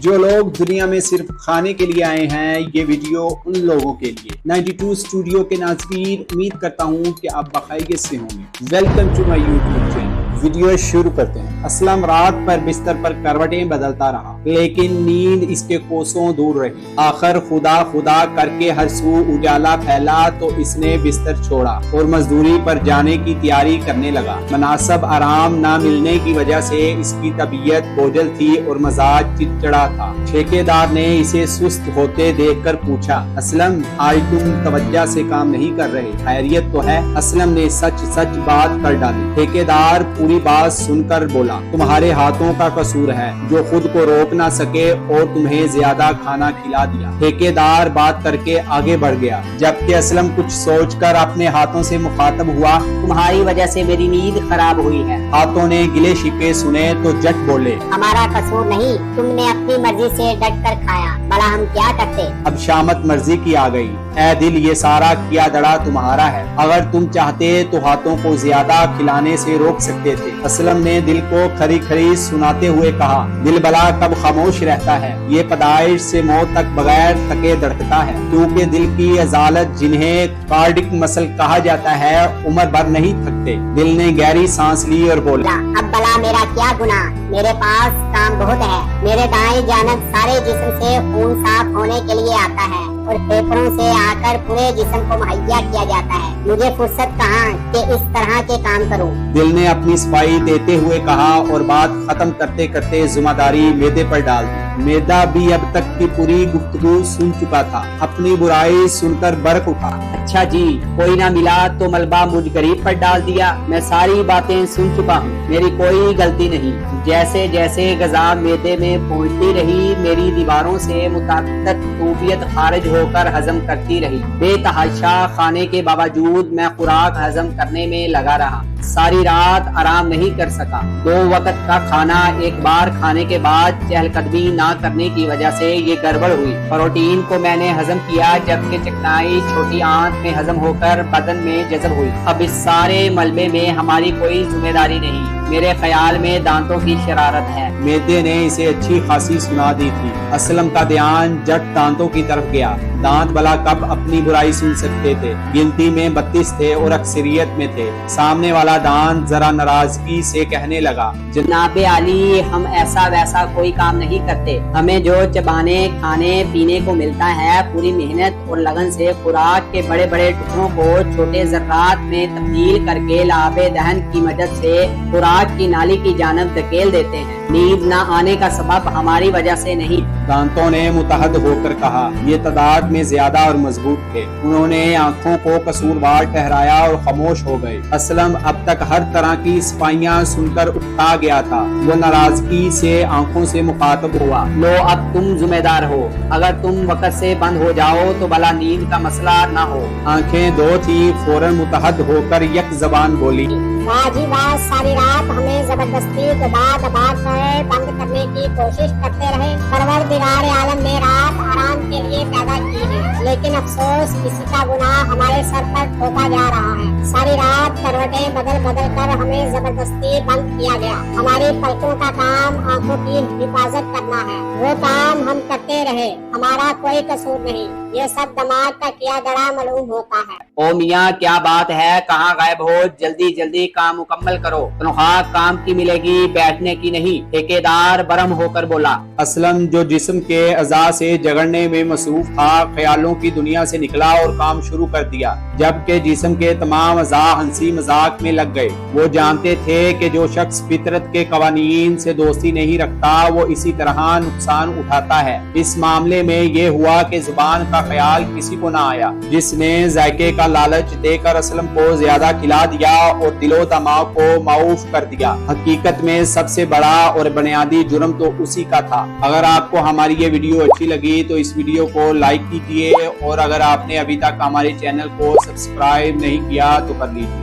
جو لوگ دنیا میں صرف کھانے کے لیے آئے ہیں، یہ ویڈیو ان لوگوں کے لیے 92 اسٹوڈیو کے ناظرین، امید کرتا ہوں کہ آپ بخیریت سے ہوں گے۔ Welcome to my YouTube channel. Video شروع کرتے ہیں۔ اسلم رات پر بستر پر کروٹیں بدلتا رہا، لیکن نیند اس کے کوسوں دور رہی۔ آخر خدا خدا کر کے ہر سو اجالا پھیلا تو اس نے بستر چھوڑا اور مزدوری پر جانے کی تیاری کرنے لگا۔ مناسب آرام نہ ملنے کی وجہ سے اس کی طبیعت بوجھل تھی اور مزاج چڑچڑا تھا۔ ٹھیکیدار نے اسے سست ہوتے دیکھ کر پوچھا، اسلم آج تم توجہ سے کام نہیں کر رہے، خیریت تو ہے؟ اسلم نے سچ سچ بات کر ڈالی۔ ٹھیکیدار پوری بات سن کر بولا، تمہارے ہاتھوں کا قصور ہے جو خود کو روک نہ سکے اور تمہیں زیادہ کھانا کھلا دیا۔ ٹھیکیدار بات کر کے آگے بڑھ گیا، جبکہ اسلم کچھ سوچ کر اپنے ہاتھوں سے مخاطب ہوا، تمہاری وجہ سے میری نیند خراب ہوئی ہے۔ ہاتھوں نے گلے شکوے سنے تو جٹ بولے، ہمارا قصور نہیں، تم نے اپنی مرضی سے ڈٹ کر کھایا، بھلا ہم کیا کرتے؟ اب شامت مرضی کی آ گئی۔ اے دل، یہ سارا کیا دڑا تمہارا ہے، اگر تم چاہتے تو ہاتھوں کو زیادہ کھلانے سے روک سکتے تھے۔ اسلم نے دل کو کھری کھری سناتے ہوئے کہا، دل بلا کب خاموش رہتا ہے، یہ پیدائش سے موت تک بغیر تھکے دھڑکتا ہے، کیونکہ دل کی عضلات جنہیں کارڈک مسل کہا جاتا ہے عمر بھر نہیں تھکتے۔ دل نے گہری سانس لی اور بولا، اب بلا میرا کیا گناہ، میرے پاس کام بہت ہے۔ میرے دائیں جانب سارے جسم سے خون صاف ہونے کے لیے آتا ہے اور پھیپھڑوں سے آ کر پورے جسم کو مہیا کیا جاتا ہے۔ مجھے فرصت کہاں کہ اس طرح کے کام کروں؟ دل نے اپنی صفائی دیتے ہوئے کہا اور بات ختم کرتے کرتے ذمہ داری میدے پر ڈال دی۔ میدا بھی اب تک کی پوری گفتگو سن چکا تھا، اپنی برائی سن کر برق اٹھا۔ اچھا جی، کوئی نہ ملا تو ملبہ مجھ غریب پر ڈال دیا، میں ساری باتیں سن چکا ہوں، میری کوئی غلطی نہیں۔ جیسے جیسے غذا میدے میں پہنچتی رہی، میری دیواروں سے متعدد طوفیت خارج ہو کر ہضم کرتی رہی۔ بے تحاشا کھانے کے باوجود میں خوراک ہضم کرنے میں لگا رہا، ساری رات آرام نہیں کر سکا۔ 2 وقت کا کھانا ایک بار کھانے کے بعد چہل قدمی نہ کرنے کی وجہ سے یہ گڑبڑ ہوئی۔ پروٹین کو میں نے ہضم کیا، جبکہ چکنائی چھوٹی آنت میں ہضم ہو کر بدن میں جذب ہوئی۔ اب اس سارے ملبے میں ہماری کوئی ذمہ داری نہیں، میرے خیال میں دانتوں کی شرارت ہے۔ میدے نے اسے اچھی خاصی سنا دی تھی۔ اسلم کا دھیان جٹ دانتوں کی طرف گیا۔ دانت بلا کب اپنی برائی سن سکتے تھے؟ گنتی میں 32 تھے اور اکثریت میں تھے۔ سامنے والا دانت ذرا ناراضگی سے کہنے لگا، جناب عالی، ہم ایسا ویسا کوئی کام نہیں کرتے، ہمیں جو چبانے کھانے پینے کو ملتا ہے، پوری محنت اور لگن سے خوراک کے بڑے بڑے ٹکڑوں کو چھوٹے ذرات میں تبدیل کر کے لعاب دہن کی مدد سے خوراک کی نالی کی جانب دھکیل دیتے ہیں۔ نیند نہ آنے کا سبب ہماری وجہ سے نہیں۔ دانتوں نے متحد ہو کر کہا۔ یہ تعداد میں زیادہ اور مضبوط تھے۔ انہوں نے آنکھوں کو قصوروار ٹھہرایا اور خاموش ہو گئے۔ اسلم اب تک ہر طرح کی صفائیاں سن کر اکتا گیا تھا۔ وہ ناراضگی سے آنکھوں سے مخاطب ہوا، لو اب تم ذمہ دار ہو، اگر تم وقت سے بند ہو جاؤ تو بھلا نیند کا مسئلہ نہ ہو۔ آنکھیں دو تھی، فوراً متحد ہو کر یک زبان بولی، واہ جی واہ، ساری رات ہمیں زبردستی دبا دبا کر بند کرنے کی کوشش کرتے رہے۔ پروردگار عالم نے رات آرام کے لیے پیدا کی ہے، لیکن افسوس کسی کا گناہ ہمارے سر پر ٹھوکا جا رہا ہے۔ ساری رات کروٹیں بدل بدل کر ہمیں زبردستی بند کیا گیا۔ ہماری پلکوں کا کام آنکھوں کی حفاظت کرنا ہے، وہ کام ہم کرتے رہے، ہمارا کوئی قصور نہیں۔ یہ سب دماغ کا کیا دڑا معلوم ہوتا ہے۔ او میاں، کیا بات ہے، کہاں غائب ہو؟ جلدی جلدی کام مکمل کرو، تنخواہ کام کی ملے گی، بیٹھنے کی نہیں۔ ٹھیکیدار برہم ہو کر بولا۔ اسلم جو جسم کے اعضاء سے جگڑنے میں مصروف تھا، خیالوں کی دنیا سے نکلا اور کام شروع کر دیا، جبکہ جسم کے تمام اعضاء ہنسی مذاق میں لگ گئے۔ وہ جانتے تھے کہ جو شخص فطرت کے قوانین سے دوستی نہیں رکھتا، وہ اسی طرح نقصان اٹھاتا ہے۔ اس معاملے میں یہ ہوا کہ زبان کا خیال کسی کو نہ آیا، جس نے ذائقے کا لالچ دے کر اسلم کو زیادہ کھلا دیا اور دل و دماغ کو معوف کر دیا۔ حقیقت میں سب سے بڑا اور بنیادی جرم تو اسی کا تھا۔ اگر آپ کو ہماری یہ ویڈیو اچھی لگی تو اس ویڈیو کو لائک کیجیے، اور اگر آپ نے ابھی تک ہمارے چینل کو سبسکرائب نہیں کیا تو کر لیجیے۔